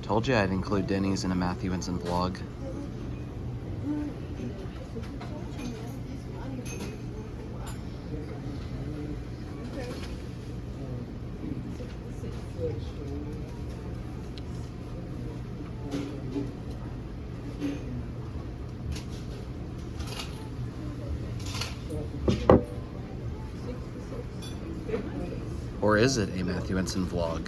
Told you I'd include Denny's in a Matthew Henson vlog. Or is it a Matthew Henson vlog?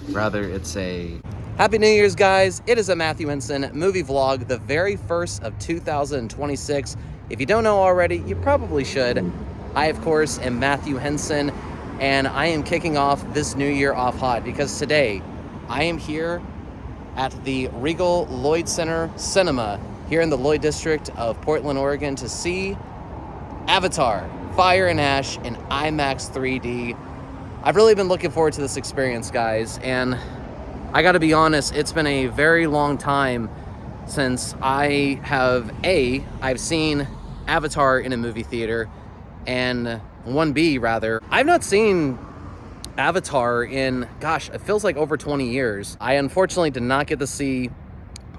Rather, it's a... Happy New Year's, guys. It is a Matthew Henson movie vlog, the very first of 2026. If you don't know already, you probably should. I, of course, am Matthew Henson, and I am kicking off this new year off hot because today I am here at the Regal Lloyd Center Cinema here in the Lloyd District of Portland, Oregon to see Avatar: Fire and Ash in IMAX 3D. I've really been looking forward to this experience, guys, and I gotta be honest, it's been a very long time since I've seen Avatar in a movie theater, and 1B rather. I've not seen Avatar in, gosh, it feels like over 20 years. I unfortunately did not get to see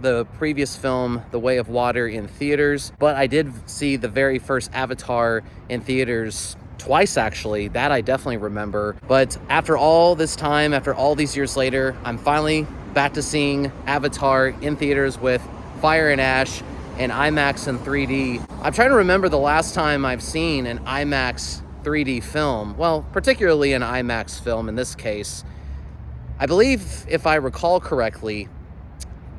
the previous film, The Way of Water, in theaters, but I did see the very first Avatar in theaters twice, actually. That I definitely remember. But after all this time, after all these years later, I'm finally back to seeing Avatar in theaters with Fire and Ash and IMAX and 3D. I'm trying to remember the last time I've seen an IMAX 3D film. Well, particularly an IMAX film in this case. I believe, if I recall correctly,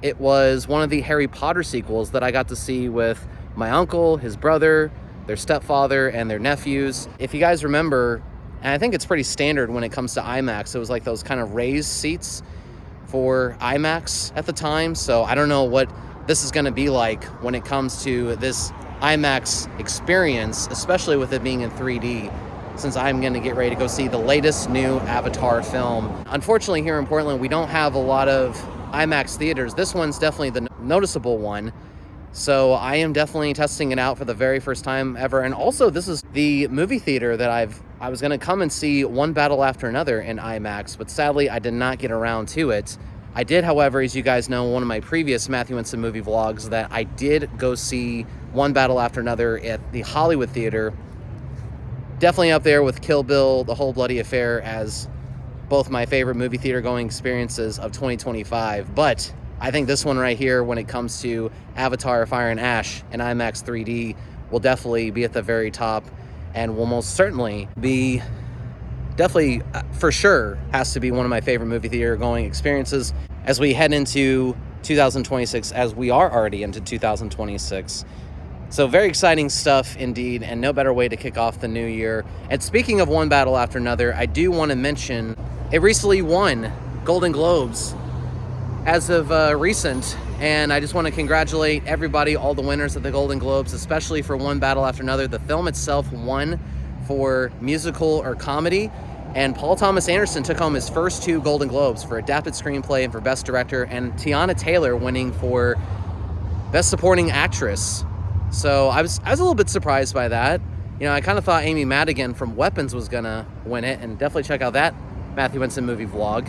it was one of the Harry Potter sequels that I got to see with my uncle, his brother, their stepfather, and their nephews. If you guys remember, and I think it's pretty standard when it comes to IMAX, it was like those kind of raised seats for IMAX at the time. So I don't know what this is gonna be like when it comes to this IMAX experience, especially with it being in 3D, since I'm gonna get ready to go see the latest new Avatar film. Unfortunately, here in Portland, we don't have a lot of IMAX theaters. This one's definitely the noticeable one. So I am definitely testing it out for the very first time ever. And also, this is the movie theater that I was gonna come and see One Battle After Another in IMAX, but sadly I did not get around to it. I did, however, as you guys know, one of my previous Matthew Henson movie vlogs, that I did go see One Battle After Another at the Hollywood Theater. Definitely up there with Kill Bill, The Whole Bloody Affair, as both my favorite movie theater going experiences of 2025. But I think this one right here, when it comes to Avatar: Fire and Ash and IMAX 3D, will definitely be at the very top, and will most certainly be, definitely for sure, has to be one of my favorite movie theater going experiences as we head into 2026, as we are already into 2026. So very exciting stuff indeed, and no better way to kick off the new year. And speaking of One Battle After Another, I do want to mention it recently won Golden Globes as of recent, and I just want to congratulate everybody, all the winners of the Golden Globes, especially for One Battle After Another. The film itself won for musical or comedy, and Paul Thomas Anderson took home his first 2 Golden Globes for adapted screenplay and for Best Director, and Tiana Taylor winning for Best Supporting Actress. So I was a little bit surprised by that. You know, I kind of thought Amy Madigan from Weapons was gonna win it, and definitely check out that Matthew Henson movie vlog.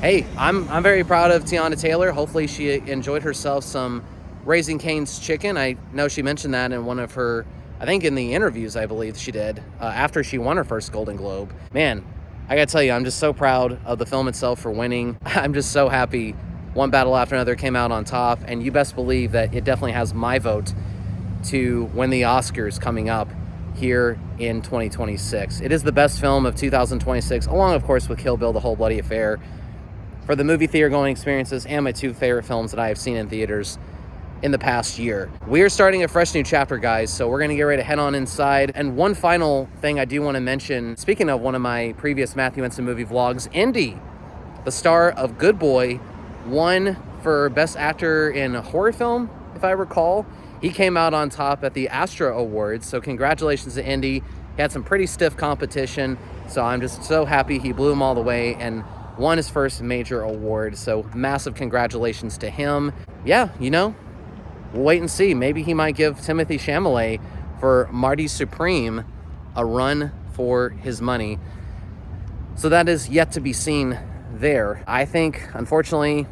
Hey, I'm very proud of Tiana Taylor. Hopefully she enjoyed herself some Raising Cane's chicken. I know she mentioned that in one of her, I think in the interviews, I believe she did, after she won her first Golden Globe. Man, I gotta tell you, I'm just so proud of the film itself for winning. I'm just so happy One Battle After Another came out on top, and you best believe that it definitely has my vote to win the Oscars coming up here in 2026. It is the best film of 2026, along, of course, with Kill Bill, The Whole Bloody Affair, for the movie theater going experiences, and my 2 favorite films that I have seen in theaters in the past year. We are starting a fresh new chapter, guys, so we're gonna get ready to head on inside. And one final thing I do want to mention, speaking of one of my previous Matthew Henson movie vlogs, Indy, the star of Good Boy, won for Best Actor in a Horror Film, if I recall. He came out on top at the Astra Awards, so congratulations to Indy. He had some pretty stiff competition, so I'm just so happy he blew them all the way and won his first major award. So massive congratulations to him. Yeah, you know, we'll wait and see. Maybe he might give Timothée Chalamet for Marty Supreme a run for his money. So that is yet to be seen there. I think, unfortunately,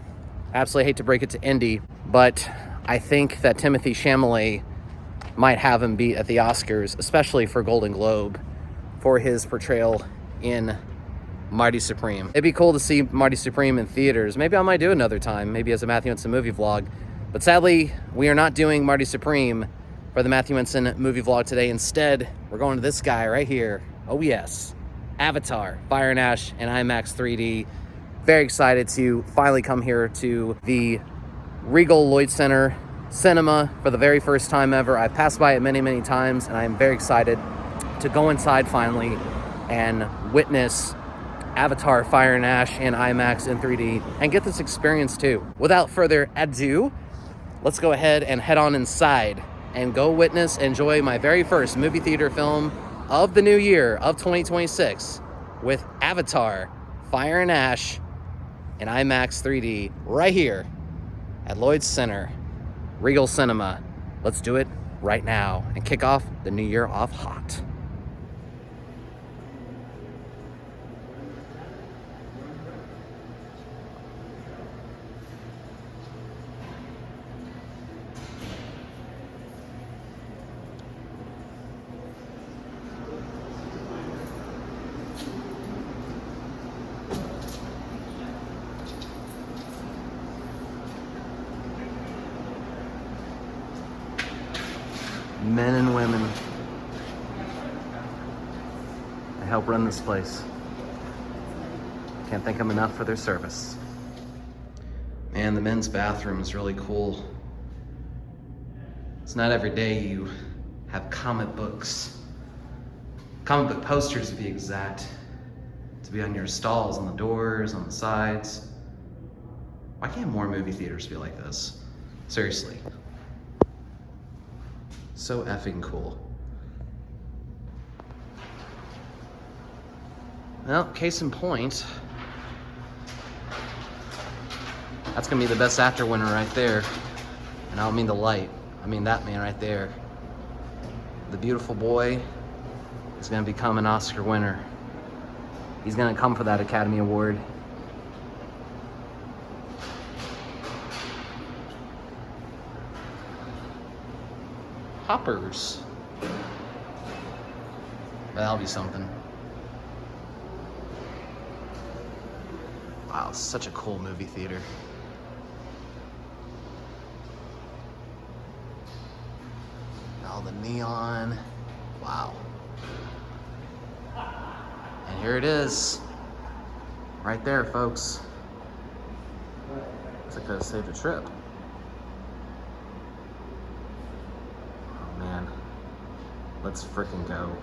I absolutely hate to break it to Indy, but I think that Timothée Chalamet might have him beat at the Oscars, especially for Golden Globe, for his portrayal in Marty Supreme. It'd be cool to see Marty Supreme in theaters. Maybe I might do another time, maybe as a Matthew Henson movie vlog. But sadly, we are not doing Marty Supreme for the Matthew Henson movie vlog today. Instead, we're going to this guy right here. Oh yes, Avatar, Fire and Ash in IMAX 3D. Very excited to finally come here to the Regal Lloyd Center Cinema for the very first time ever. I've passed by it many, many times, and I'm very excited to go inside finally and witness Avatar, Fire and Ash in IMAX in 3D and get this experience too. Without further ado, let's go ahead and head on inside and go witness, enjoy my very first movie theater film of the new year of 2026 with Avatar, Fire and Ash in IMAX 3D right here at Lloyd Center, Regal Cinema. Let's do it right now and kick off the new year off hot. Men and women that help run this place. Can't thank them enough for their service. Man, the men's bathroom is really cool. It's not every day you have comic book posters to be exact, to be on your stalls, on the doors, on the sides. Why can't more movie theaters be like this? Seriously. So effing cool. Well, case in point, that's gonna be the best actor winner right there. And I don't mean the light, I mean that man right there. The beautiful boy is gonna become an Oscar winner. He's gonna come for that Academy Award. Hoppers. That'll be something. Wow, it's such a cool movie theater. All the neon. Wow. And here it is. Right there, folks. Looks like I could have saved a trip. Man, let's frickin' go.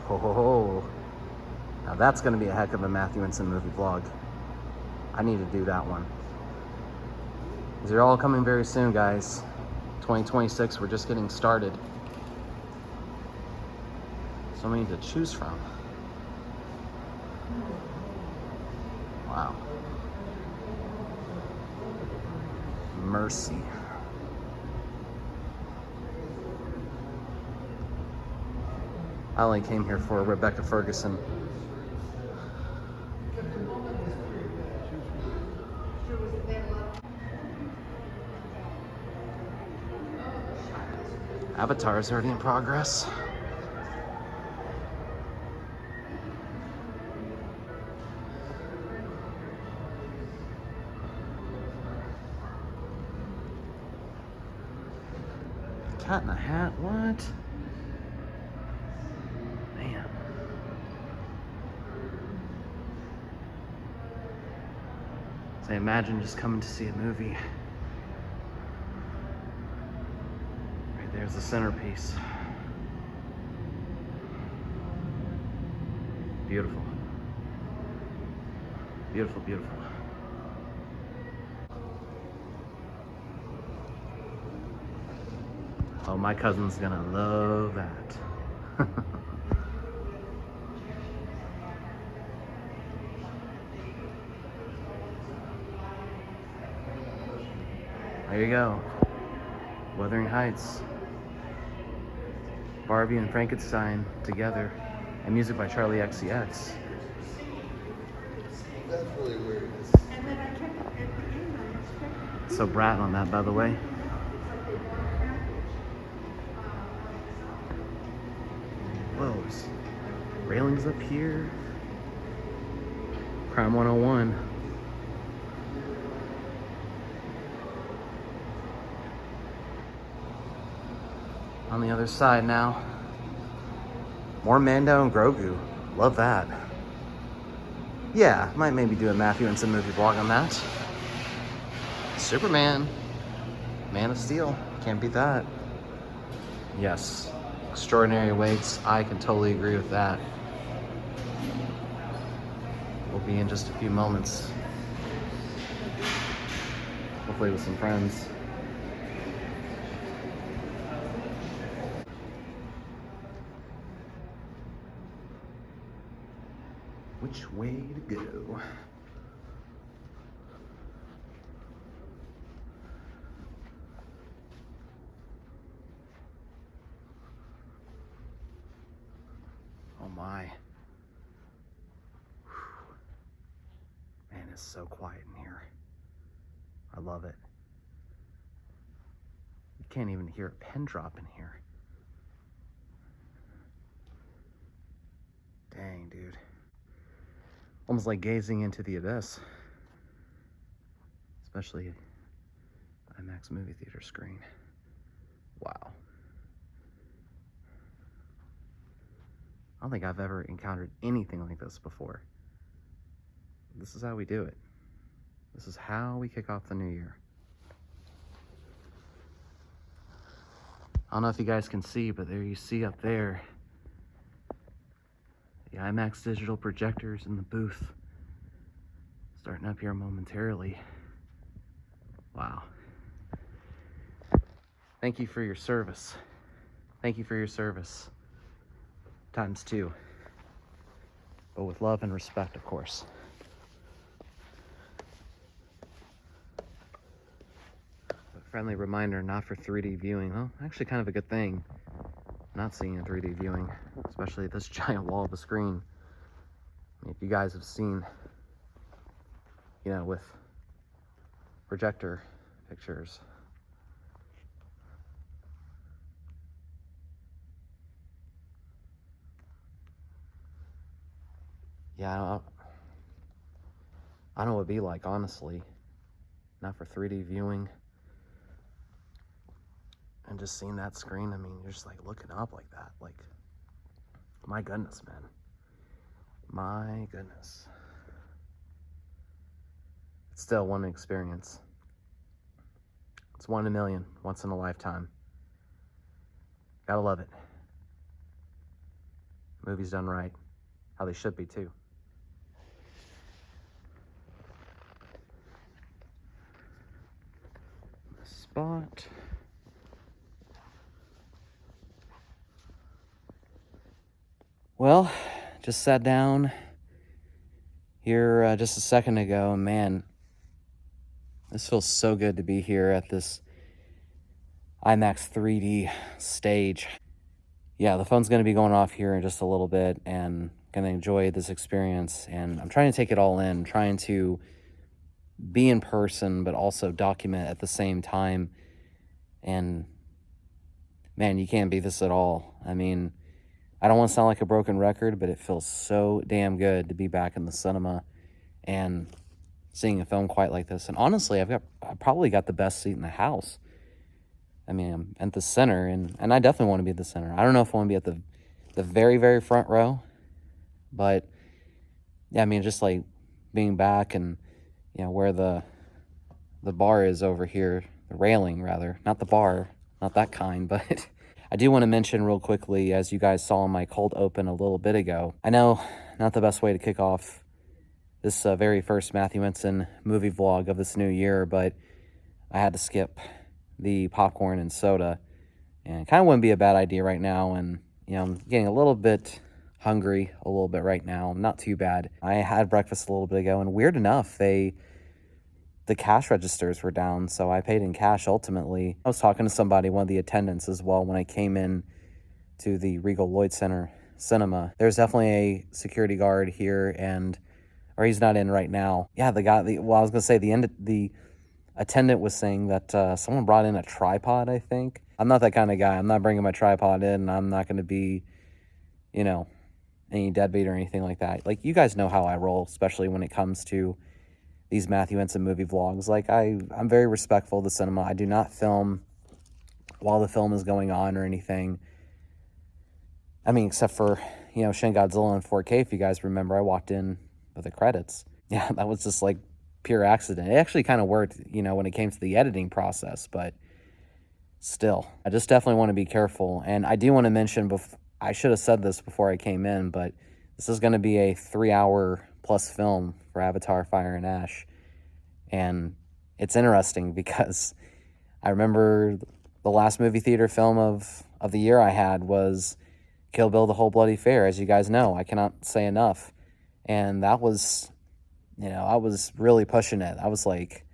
Ho ho ho. Now that's gonna be a heck of a Matthew Henson movie vlog. I need to do that one. These are all coming very soon, guys. 2026, we're just getting started. So many to choose from. Wow. Mercy. I only came here for Rebecca Ferguson. Avatar is already in progress. Cat in a Hat, what? Man. So imagine just coming to see a movie. There's the centerpiece. Beautiful. Beautiful, beautiful. Oh, my cousin's gonna love that. There you go. Wuthering Heights. Barbie and Frankenstein together. And music by Charlie XCX. That's really weird. So Brat on that, by the way. Whoa. Railings up here. Crime 101. On the other side now. More Mando and Grogu. Love that. Yeah, might maybe do a Matthew Henson movie vlog on that. Superman. Man of Steel. Can't beat that. Yes. Extraordinary Weights. I can totally agree with that. We'll be in just a few moments. Hopefully with some friends. Which way to go? Oh my. Man, it's so quiet in here. I love it. You can't even hear a pin drop in here. Dang, dude. Almost like gazing into the abyss. Especially IMAX movie theater screen. Wow. I don't think I've ever encountered anything like this before. This is how we do it. This is how we kick off the new year. I don't know if you guys can see, but there you see up there the IMAX digital projectors in the booth. Starting up here momentarily. Wow. Thank you for your service. Thank you for your service. Times two. But with love and respect, of course. A friendly reminder, not for 3D viewing. Well, actually kind of a good thing. Not seeing a 3D viewing, especially this giant wall of a screen. I mean, if you guys have seen, you know, with projector pictures. Yeah, I don't know what it'd be like, honestly. Not for 3D viewing. And just seeing that screen, I mean, you're just like looking up like that. Like, my goodness, man. My goodness. It's still one experience. It's 1 in a million, once in a lifetime. Gotta love it. Movies done right. How they should be, too. Spot. Well, just sat down here just a second ago, and man, this feels so good to be here at this IMAX 3D stage. Yeah, the phone's going to be going off here in just a little bit, and going to enjoy this experience, and I'm trying to take it all in, trying to be in person, but also document at the same time, and man, you can't beat this at all. I mean, I don't want to sound like a broken record, but it feels so damn good to be back in the cinema and seeing a film quite like this. And honestly, I probably got the best seat in the house. I mean, I'm at the center, and I definitely want to be at the center. I don't know if I want to be at the very, very front row, but yeah, I mean, just like being back and, you know, where the bar is over here, the railing rather, not the bar, not that kind, but I do want to mention real quickly, as you guys saw in my cold open a little bit ago, I know not the best way to kick off this very first Matthew Henson movie vlog of this new year, but I had to skip the popcorn and soda, and it kind of wouldn't be a bad idea right now, and you know, I'm getting a little bit hungry a little bit right now, not too bad. I had breakfast a little bit ago, and weird enough, they the cash registers were down, so I paid in cash ultimately. I was talking to somebody, one of the attendants as well, when I came in to the Regal Lloyd Center Cinema. There's definitely a security guard here, or he's not in right now. Yeah, I was gonna say the attendant was saying that someone brought in a tripod, I think. I'm not that kind of guy. I'm not bringing my tripod in. I'm not going to be, any deadbeat or anything like that. Like, you guys know how I roll, especially when it comes to these Matthew Henson movie vlogs. Like, I'm very respectful of the cinema. I do not film while the film is going on or anything. I mean, except for, Shin Godzilla in 4K, if you guys remember, I walked in with the credits. Yeah, that was just like pure accident. It actually kind of worked, when it came to the editing process, but still, I just definitely want to be careful. And I do want to mention, I should have said this before I came in, but this is going to be a 3-hour plus film for Avatar Fire and Ash. And it's interesting because I remember the last movie theater film of the year I had was Kill Bill: The Whole Bloody Fair. As you guys know, I cannot say enough. And that was, I was really pushing it. I was like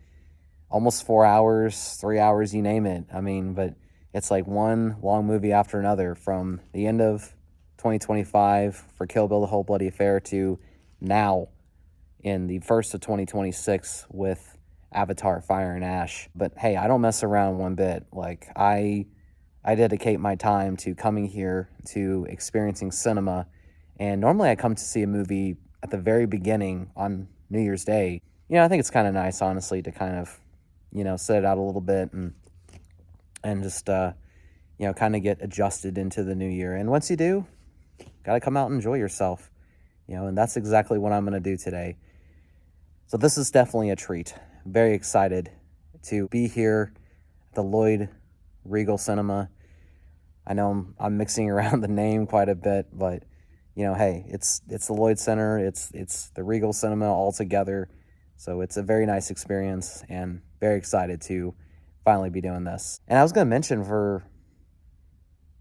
almost 4 hours, 3 hours, you name it. I mean, but it's like one long movie after another, from the end of 2025 for Kill Bill: The Whole Bloody Affair to now in the first of 2026 with Avatar Fire and Ash. But hey, I don't mess around one bit. Like, I dedicate my time to coming here, to experiencing cinema. And normally I come to see a movie at the very beginning on New Year's Day. I think it's kind of nice, honestly, to kind of, set it out a little bit and just, kind of get adjusted into the new year. And once you do, got to come out and enjoy yourself, and that's exactly what I'm going to do today. So this is definitely a treat. Very excited to be here at the Lloyd Regal Cinema. I know I'm mixing around the name quite a bit, but, hey, it's the Lloyd Center, it's the Regal Cinema all together. So it's a very nice experience, and very excited to finally be doing this. And I was going to mention, for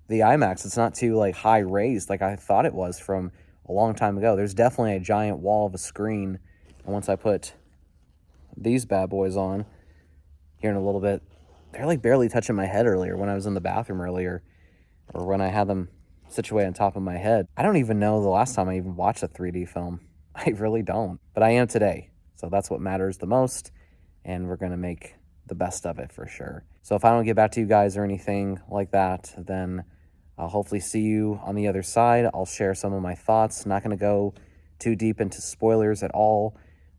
the IMAX, it's not too high raised like I thought it was from a long time ago. There's definitely a giant wall of a screen. And once I put these bad boys on here in a little bit, they're barely touching my head earlier when I was in the bathroom earlier, or when I had them situated on top of my head. I don't even know the last time I even watched a 3D film. I really don't. But I am today. So that's what matters the most. And we're going to make the best of it for sure. So if I don't get back to you guys or anything like that, then I'll hopefully see you on the other side. I'll share some of my thoughts. Not going to go too deep into spoilers at all,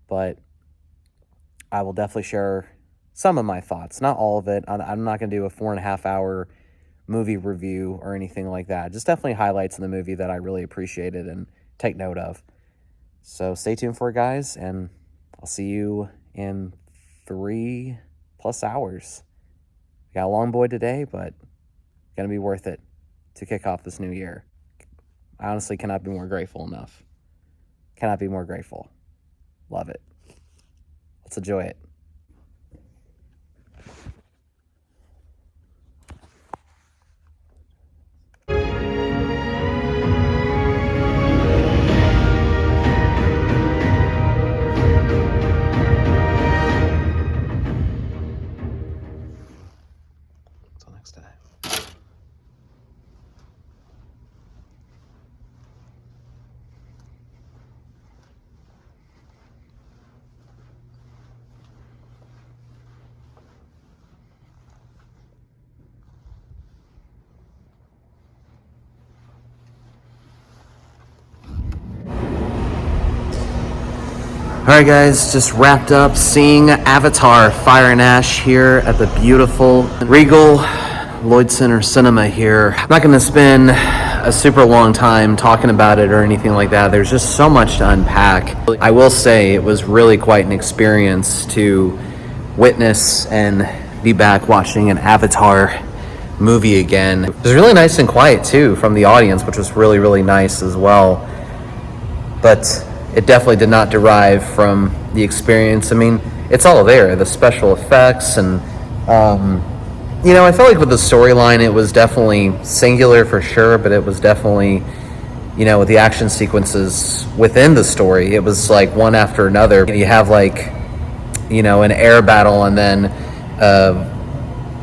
but I will definitely share some of my thoughts. Not all of it. I'm not going to do a 4.5 hour movie review or anything like that. Just definitely highlights in the movie that I really appreciated and take note of. So stay tuned for it, guys, and I'll see you in 3+ hours. We got a long boy today, but gonna be worth it to kick off this new year. I honestly cannot be more grateful enough. Cannot be more grateful. Love it. Let's enjoy it. Until next time. Alright guys, just wrapped up seeing Avatar Fire and Ash here at the beautiful Regal Lloyd Center Cinema here. I'm not going to spend a super long time talking about it or anything like that. There's just so much to unpack. I will say it was really quite an experience to witness and be back watching an Avatar movie again. It was really nice and quiet too from the audience, which was really, really nice as well. But it definitely did not derive from the experience. I mean, it's all there, the special effects, and I felt like with the storyline, it was definitely singular for sure, but it was definitely, with the action sequences within the story, it was like one after another. You have an air battle, and then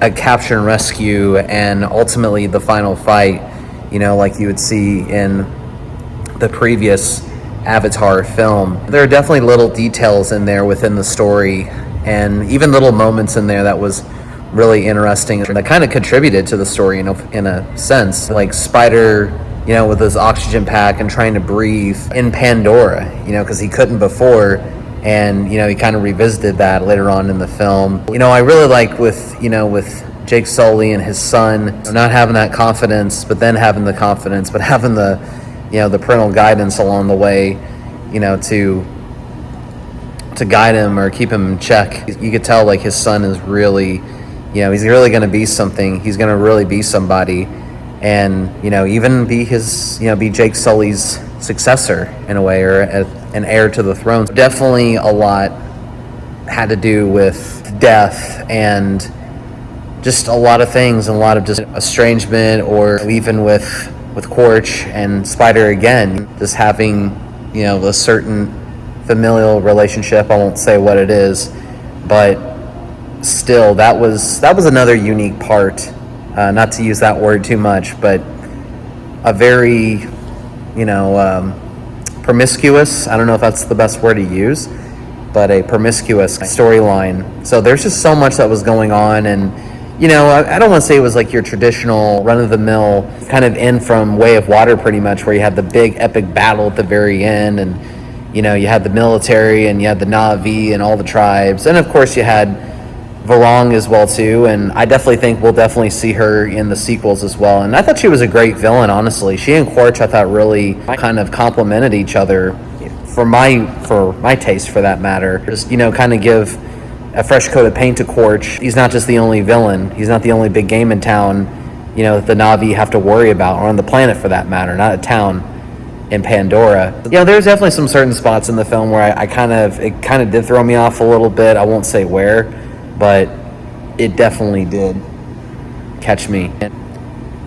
a capture and rescue, and ultimately the final fight, like you would see in the previous Avatar film. There are definitely little details in there within the story, and even little moments in there that was really interesting that kind of contributed to the story, in a sense. Like Spider, with his oxygen pack and trying to breathe in Pandora, because he couldn't before. And, he kind of revisited that later on in the film. I really like with Jake Sully and his son, not having that confidence, but then having the confidence, but having the, the parental guidance along the way, to guide him or keep him in check. You could tell, like, his son is really, he's really going to be something. He's going to really be somebody, and, even be be Jake Sully's successor in a way, or an heir to the throne. Definitely a lot had to do with death and just a lot of things, and a lot of just estrangement, or even with Quarch and Spider again, just having, a certain familial relationship. I won't say what it is, but still, that was another unique part. Not to use that word too much, but a very, promiscuous, I don't know if that's the best word to use, but a promiscuous storyline. So there's just so much that was going on, and I don't want to say it was like your traditional run-of-the-mill kind of end from Way of Water, pretty much, where you had the big epic battle at the very end, and you had the military, and you had the Na'vi and all the tribes, and of course you had Varong as well too, and I definitely think we'll definitely see her in the sequels as well. And I thought she was a great villain, honestly. She and Quarch, I thought, really kind of complemented each other, for my taste, for that matter. Just kind of give a fresh coat of paint to Quarch. He's not just the only villain. He's not the only big game in town, that the Na'vi have to worry about, or on the planet for that matter, not a town in Pandora. There's definitely some certain spots in the film where it kind of did throw me off a little bit. I won't say where, but it definitely did catch me. But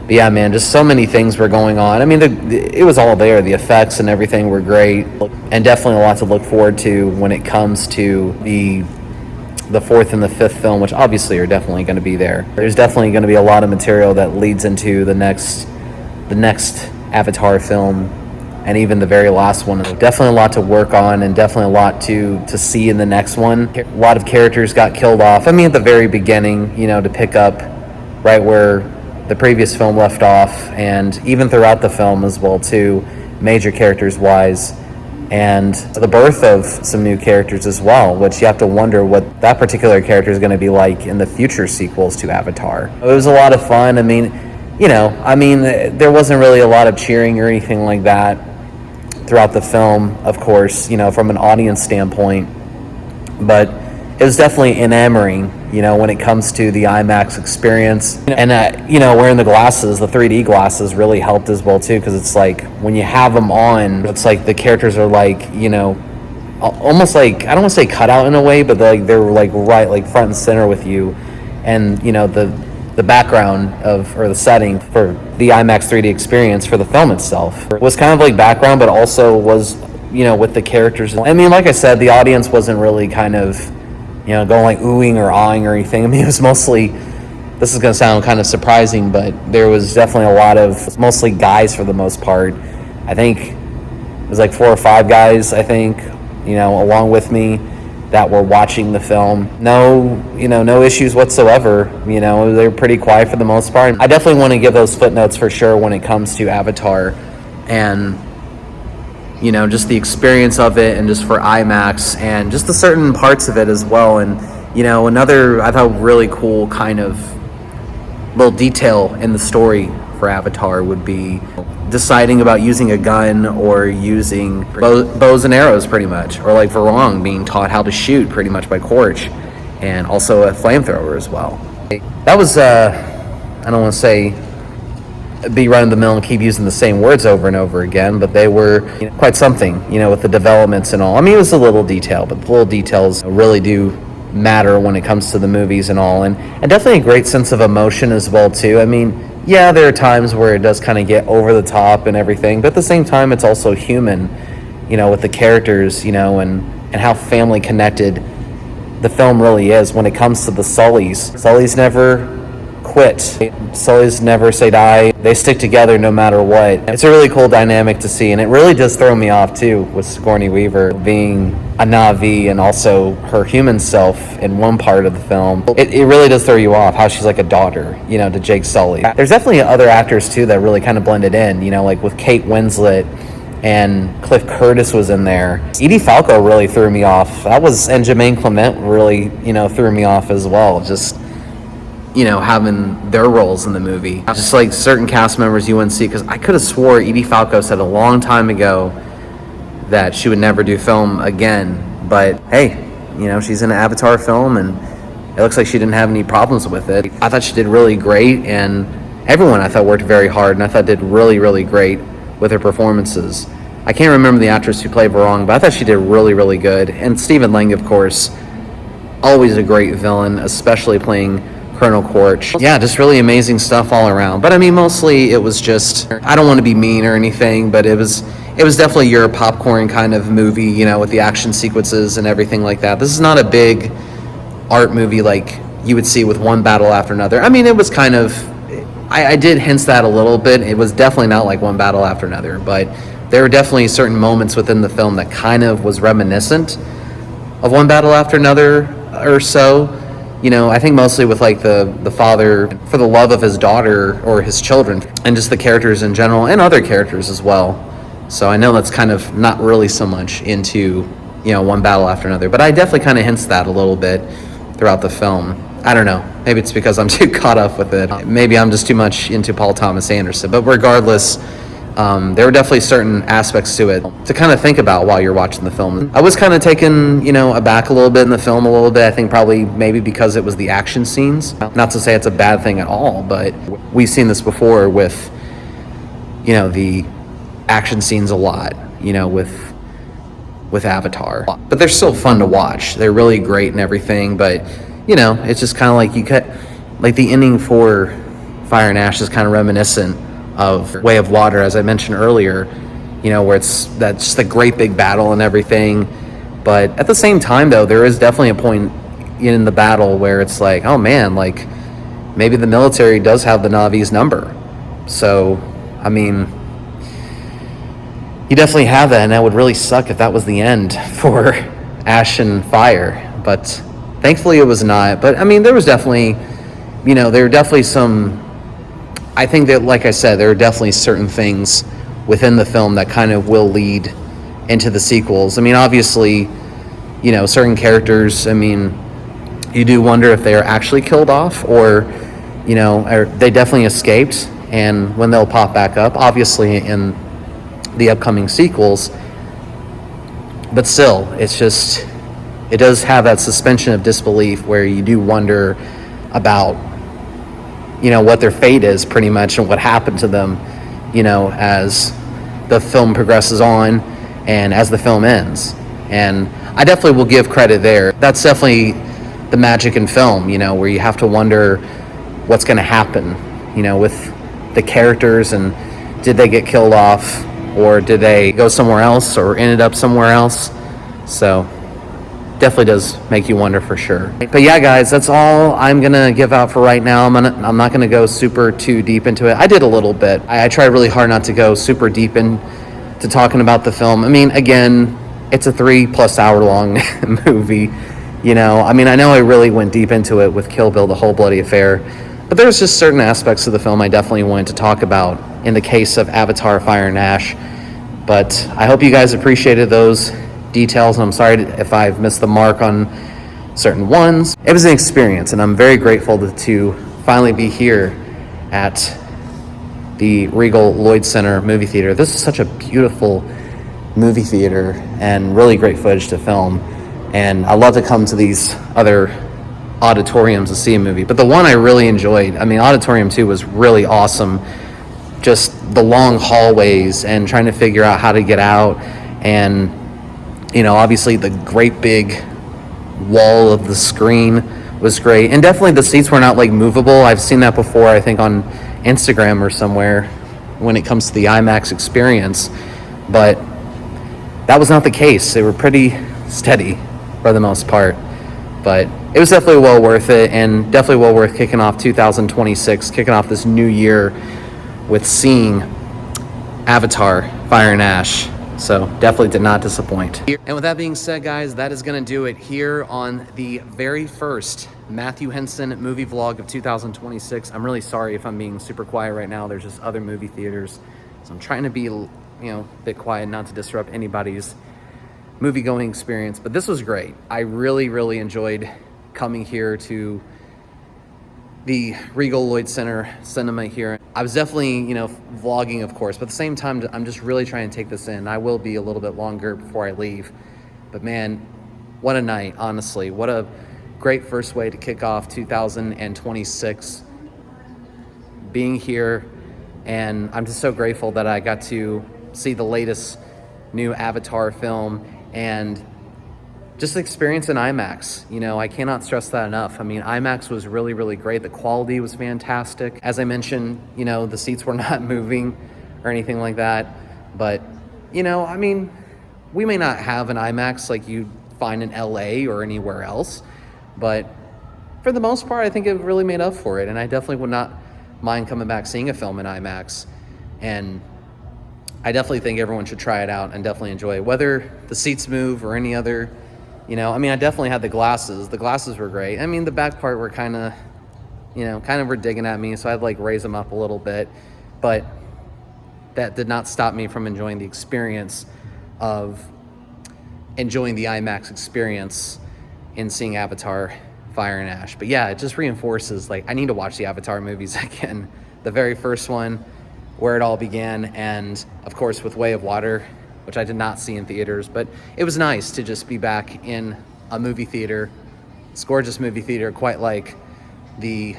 yeah, man, just so many things were going on. I mean, it was all there. The effects and everything were great, and definitely a lot to look forward to when it comes to the fourth and the fifth film, which obviously are definitely going to be there. There's definitely going to be a lot of material that leads into the next Avatar film, and even the very last one. Definitely a lot to work on, and definitely a lot to see in the next one. A lot of characters got killed off. I mean, at the very beginning, to pick up right where the previous film left off, and even throughout the film as well too, major characters wise, and the birth of some new characters as well, which you have to wonder what that particular character is going to be like in the future sequels to Avatar. It was a lot of fun. I mean, there wasn't really a lot of cheering or anything like that throughout the film, of course, from an audience standpoint, but it was definitely enamoring, when it comes to the IMAX experience. And, wearing the glasses, the 3D glasses, really helped as well too, because it's like, when you have them on, it's like the characters are like, almost like, I don't want to say cut out in a way, but they're like right, like front and center with you, and, the background or the setting for the IMAX 3D experience for the film itself was kind of like background, but also was, with the characters. I mean, like I said, the audience wasn't really kind of, going like oohing or awing or anything. I mean, it was mostly, this is going to sound kind of surprising, but there was definitely a lot of, mostly guys for the most part. I think it was like 4 or 5 guys, I think, along with me, that were watching the film. No issues whatsoever. They were pretty quiet for the most part. I definitely want to give those footnotes for sure when it comes to Avatar, and just the experience of it, and just for IMAX, and just the certain parts of it as well. And another, I thought, really cool kind of little detail in the story for Avatar would be deciding about using a gun or using bows and arrows, pretty much, or like Varong being taught how to shoot pretty much by Quarch, and also a flamethrower as well. That was I don't want to say be running the mill and keep using the same words over and over again, but they were quite something, with the developments and all. I mean, it was a little detail, but the little details really do matter when it comes to the movies and all, and definitely a great sense of emotion as well too. I mean, yeah, there are times where it does kind of get over the top and everything, but at the same time, it's also human, with the characters, and how family connected the film really is when it comes to the Sullys. Sullys never quit. Sullys never say die. They stick together no matter what. It's a really cool dynamic to see, and it really does throw me off too with Sigourney Weaver being a Na'vi and also her human self in one part of the film. It really does throw you off how she's like a daughter, to Jake Sully. There's definitely other actors too that really kind of blended in, like with Kate Winslet and Cliff Curtis was in there. Edie Falco really threw me off. And Jermaine Clement really, threw me off as well. Just having their roles in the movie. Just like certain cast members you wouldn't see, because I could have swore Edie Falco said a long time ago that she would never do film again. But hey, she's in an Avatar film, and it looks like she didn't have any problems with it. I thought she did really great, and everyone I thought worked very hard, and I thought did really, really great with her performances. I can't remember the actress who played Varong, but I thought she did really, really good. And Stephen Lang, of course, always a great villain, especially playing Colonel Quaritch. Yeah, just really amazing stuff all around. But I mean, mostly it was just, I don't want to be mean or anything, but it was definitely your popcorn kind of movie, with the action sequences and everything like that. This is not a big art movie like you would see with one battle after another. I mean, it was kind of, I did hint that a little bit. It was definitely not like one battle after another, but there were definitely certain moments within the film that kind of was reminiscent of one battle after another or so. I think mostly with like the father for the love of his daughter or his children, and just the characters in general and other characters as well. So I know that's kind of not really so much into, one battle after another, but I definitely kind of hints that a little bit throughout the film. I don't know. Maybe it's because I'm too caught up with it. Maybe I'm just too much into Paul Thomas Anderson. But regardless, there were definitely certain aspects to it to kind of think about while you're watching the film. I was kind of taken, aback a little bit in the film a little bit. I think probably maybe because it was the action scenes. Not to say it's a bad thing at all, but we've seen this before with, the action scenes a lot, with Avatar. But they're still fun to watch. They're really great and everything, but, it's just kind of like like the ending for Fire and Ash is kind of reminiscent of Way of Water, as I mentioned earlier, where that's just a great big battle and everything. But at the same time, though, there is definitely a point in the battle where it's like, oh man, like maybe the military does have the Na'vi's number. So, I mean, you definitely have that, and that would really suck if that was the end for Ash and Fire. But thankfully it was not. But I mean, there was definitely, there were definitely some, I think that, like I said, there are definitely certain things within the film that kind of will lead into the sequels. I mean, obviously, certain characters, I mean, you do wonder if they are actually killed off or, they definitely escaped, and when they'll pop back up, obviously in the upcoming sequels. But still, it's just, it does have that suspension of disbelief where you do wonder about what their fate is pretty much and what happened to them, as the film progresses on and as the film ends. And I definitely will give credit there. That's definitely the magic in film, where you have to wonder what's going to happen, with the characters, and did they get killed off or did they go somewhere else or ended up somewhere else? So definitely does make you wonder for sure. But yeah, guys, that's all I'm gonna give out for right now. I'm not gonna go super too deep into it. I did a little bit. I tried really hard not to go super deep into talking about the film. I mean, again, it's a 3+ hour long movie. I mean, I know I really went deep into it with Kill Bill, The Whole Bloody Affair, but there's just certain aspects of the film I definitely wanted to talk about in the case of Avatar, Fire and Ash. But I hope you guys appreciated those details, and I'm sorry if I've missed the mark on certain ones. It was an experience, and I'm very grateful to finally be here at the Regal Lloyd Center Movie Theater. This is such a beautiful movie theater and really great footage to film, and I love to come to these other auditoriums to see a movie, but the one I really enjoyed, I mean, Auditorium 2 was really awesome. Just the long hallways and trying to figure out how to get out, and obviously the great big wall of the screen was great, and definitely the seats were not like movable. I've seen that before, I think on Instagram or somewhere, when it comes to the IMAX Experience, but that was not the case. They were pretty steady for the most part. But it was definitely well worth it, and definitely well worth kicking off 2026, kicking off this new year with seeing Avatar, Fire and Ash. So definitely did not disappoint. And with that being said, guys, that is going to do it here on the very first Matthew Henson movie vlog of 2026. I'm really sorry if I'm being super quiet right now. There's just other movie theaters. So I'm trying to be, a bit quiet, not to disrupt anybody's movie-going experience. But this was great. I really, really enjoyed coming here to the Regal Lloyd Center Cinema here. I was definitely, vlogging, of course, but at the same time, I'm just really trying to take this in. I will be a little bit longer before I leave. But man, what a night, honestly. What a great first way to kick off 2026. Being here, and I'm just so grateful that I got to see the latest new Avatar film and just experience in IMAX. I cannot stress that enough. I mean, IMAX was really, really great. The quality was fantastic. As I mentioned, the seats were not moving or anything like that. But, we may not have an IMAX like you find in LA or anywhere else. But for the most part, I think it really made up for it. And I definitely would not mind coming back seeing a film in IMAX. And I definitely think everyone should try it out and definitely enjoy it. Whether the seats move or any other, I definitely had the glasses. The glasses were great. The back part were kind of were digging at me, so I'd raise them up a little bit. But that did not stop me from enjoying the experience of enjoying the IMAX experience in seeing Avatar, Fire and Ash. But yeah, it just reinforces, I need to watch the Avatar movies again. The very first one, where it all began, and of course with Way of Water, which I did not see in theaters, but it was nice to just be back in a movie theater. It's a gorgeous movie theater, quite like the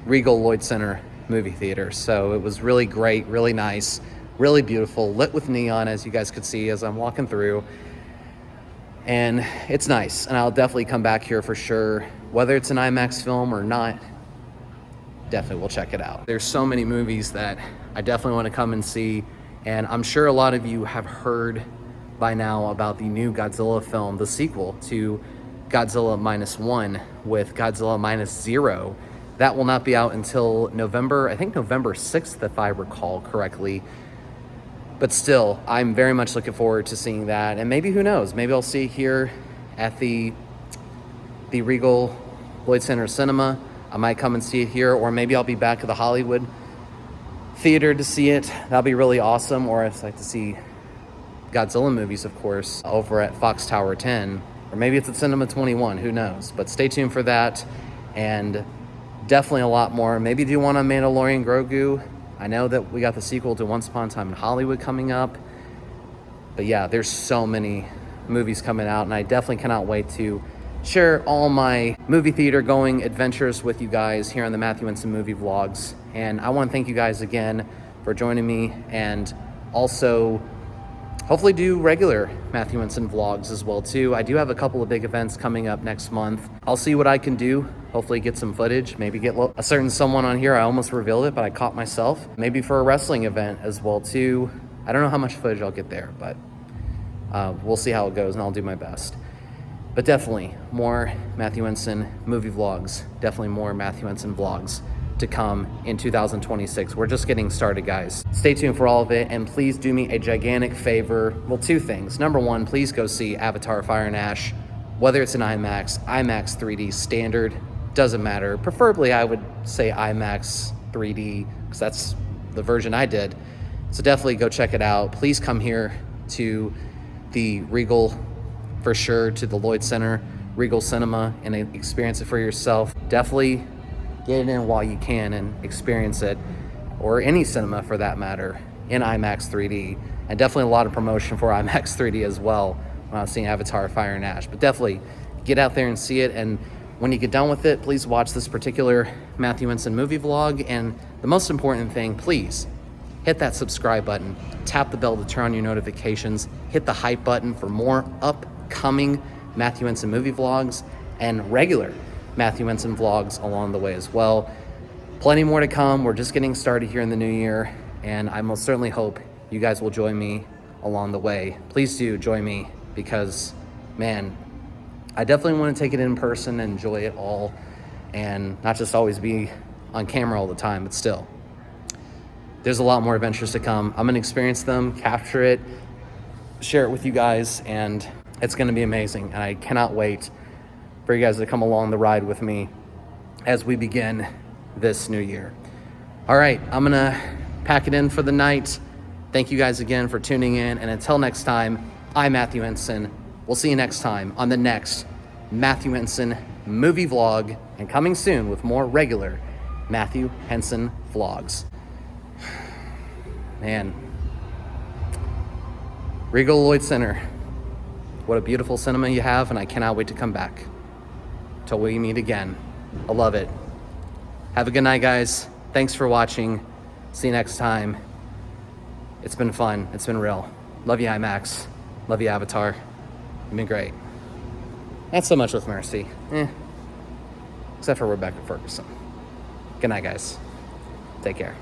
Regal Lloyd Center movie theater. So it was really great, really nice, really beautiful, lit with neon, as you guys could see as I'm walking through. And it's nice, and I'll definitely come back here for sure. Whether it's an IMAX film or not, definitely will check it out. There's so many movies that I definitely want to come and see. And I'm sure a lot of you have heard by now about the new Godzilla film, the sequel to Godzilla -1 with Godzilla -0. That will not be out until November 6th, if I recall correctly. But still, I'm very much looking forward to seeing that. And maybe, who knows, maybe I'll see it here at the Regal Lloyd Center Cinema. I might come and see it here, or maybe I'll be back at the Hollywood theater to see it. That'll be really awesome. Or I'd like to see Godzilla movies, of course, over at Fox Tower 10, or maybe it's at Cinema 21, who knows. But stay tuned for that, and definitely a lot more. Maybe do one on Mandalorian Grogu. I know that we got the sequel to Once Upon a Time in Hollywood coming up, but yeah, there's so many movies coming out, and I definitely cannot wait to share all my movie theater going adventures with you guys here on the Matthew Henson Movie Vlogs. And I want to thank you guys again for joining me, and also hopefully do regular Matthew Henson vlogs as well too. I do have a couple of big events coming up next month. I'll see what I can do. Hopefully get some footage, maybe get a certain someone on here. I almost revealed it, but I caught myself. Maybe for a wrestling event as well too. I don't know how much footage I'll get there, but we'll see how it goes, and I'll do my best. But definitely more Matthew Henson movie vlogs, definitely more Matthew Henson vlogs to come in 2026. We're just getting started, guys. Stay tuned for all of it, and please do me a gigantic favor. Well, two things. Number one, please go see Avatar, Fire and Ash, whether it's in IMAX, IMAX 3D standard, doesn't matter. Preferably, I would say IMAX 3D, because that's the version I did. So definitely go check it out. Please come here to the Regal, for sure, to the Lloyd Center, Regal Cinema, and experience it for yourself. Definitely get it in while you can and experience it, or any cinema for that matter, in IMAX 3D. And definitely a lot of promotion for IMAX 3D as well when I was seeing Avatar, Fire and Ash. But definitely get out there and see it, and when you get done with it, please watch this particular Matthew Henson movie vlog. And the most important thing, please hit that subscribe button, tap the bell to turn on your notifications, hit the hype button for more upcoming Matthew Henson movie vlogs and regular Matthew Henson vlogs along the way as well. Plenty more to come. We're just getting started here in the new year, and I most certainly hope you guys will join me along the way. Please do join me, because, man, I definitely want to take it in person and enjoy it all and not just always be on camera all the time, but still. There's a lot more adventures to come. I'm gonna experience them, capture it, share it with you guys, and it's gonna be amazing. And I cannot wait for you guys to come along the ride with me as we begin this new year. All right, I'm gonna pack it in for the night. Thank you guys again for tuning in, and until next time, I'm Matthew Henson. We'll see you next time on the next Matthew Henson Movie Vlog, and coming soon with more regular Matthew Henson vlogs. Man, Regal Lloyd Center, what a beautiful cinema you have, and I cannot wait to come back till we meet again. I love it. Have a good night, guys. Thanks for watching. See you next time. It's been fun. It's been real. Love you, IMAX. Love you, Avatar. You've been great. Not so much with Mercy. Except for Rebecca Ferguson. Good night, guys. Take care.